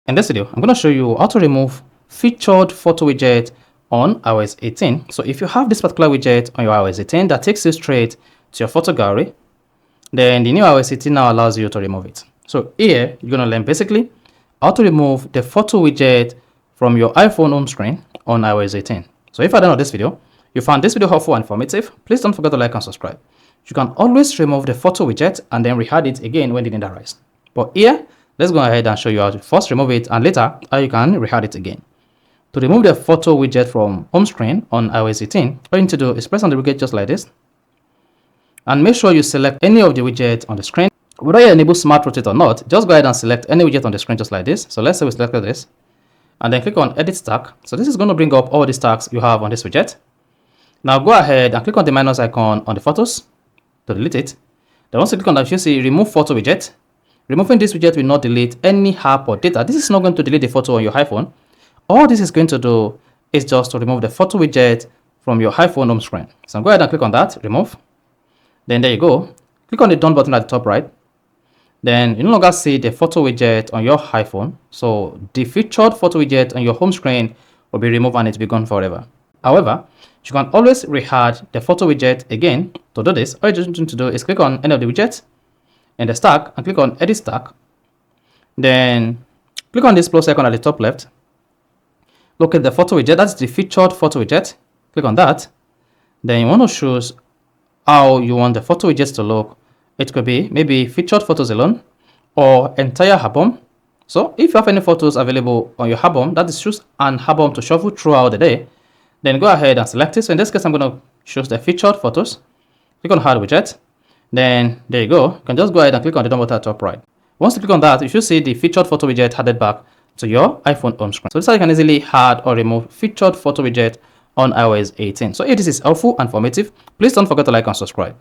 In this video, I'm going to show you how to remove featured photo widget on iOS 18. So if you have this particular widget on your iOS 18 that takes you straight to your photo gallery, then the new iOS 18 now allows you to remove it. So here, you're going to learn basically how to remove the photo widget from your iPhone home screen on iOS 18. So if you're done with this video, you found this video helpful and informative, please don't forget to like and subscribe. You can always remove the photo widget and then re-add it again when the need arises. But here, let's go ahead and show you how to first remove it and later how you can re-add it again. To remove the photo widget from home screen on iOS 18, all you need to do is press on the widget just like this. And make sure you select any of the widgets on the screen. Whether you enable Smart Rotate or not, just go ahead and select any widget on the screen just like this. So let's say we selected this. And then click on Edit Stack. So this is going to bring up all the stacks you have on this widget. Now go ahead and click on the minus icon on the photos to delete it. Then once you click on that, you see Remove Photo Widget. Removing this widget will not delete any app or data. This is not going to delete the photo on your iPhone. All this is going to do is just to remove the photo widget from your iPhone home screen. So go ahead and click on that, remove. Then there you go. Click on the done button at the top right. Then you no longer see the photo widget on your iPhone. So the featured photo widget on your home screen will be removed and it will be gone forever. However, you can always re-add the photo widget again. To do this, all you just need to do is click on any of the widgets in the stack and click on Edit Stack. Then click on this plus icon at the top left. Look at the photo widget, that's the featured photo widget. Click on that. Then you want to choose how you want the photo widgets to look. It could be maybe featured photos alone or entire album. So if you have any photos available on your album, that is choose an album to shuffle throughout the day, then go ahead and select it. So in this case, I'm going to choose the featured photos. Click on Add Widget. Then there you go. You can just go ahead and click on the done button at the top right. Once you click on that, you should see the featured photo widget added back to your iPhone home screen. So this is how you can easily add or remove featured photo widget on iOS 18. So if this is helpful and informative, please don't forget to like and subscribe.